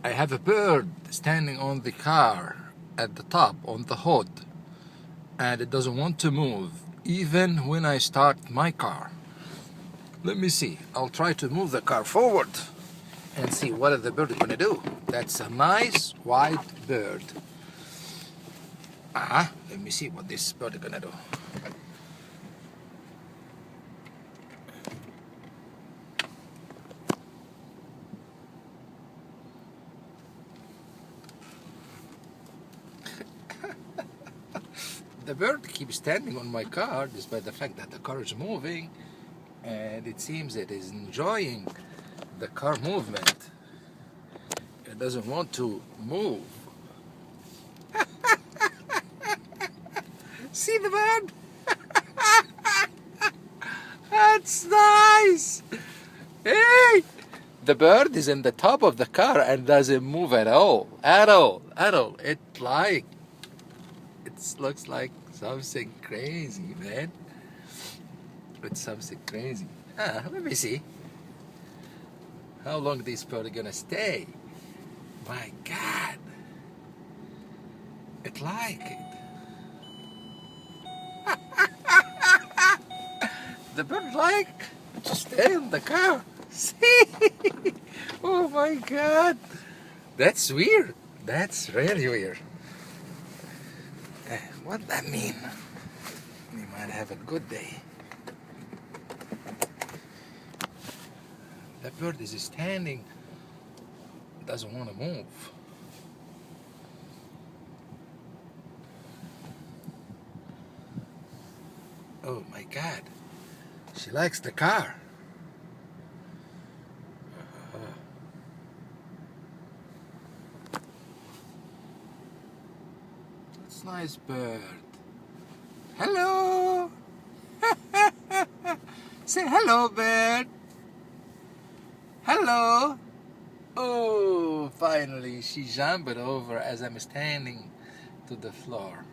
I have a bird standing on the car at the top, on the hood, and it doesn't want to move, even when I start my car. Let me see. I'll try to move the car forward and see what the bird is going to do. That's a nice white bird. Let me see what this bird is going to do. The bird keeps standing on my car despite the fact that the car is moving, and it seems it is enjoying the car movement. It doesn't want to move. See the bird? That's nice. Hey! The bird is in the top of the car and doesn't move at all. At all. It looks like something crazy, man. It's something crazy. Let me see. How long this bird is gonna stay? My God. It like it. The bird like to stay in the car. See? Oh my God. That's weird. That's really weird. What that mean? We might have a good day. That bird is standing, doesn't want to move. Oh my God. She likes the car. That's nice bird. Hello. Say hello, bird. Hello. Oh, finally she jumped over as I'm standing to the floor.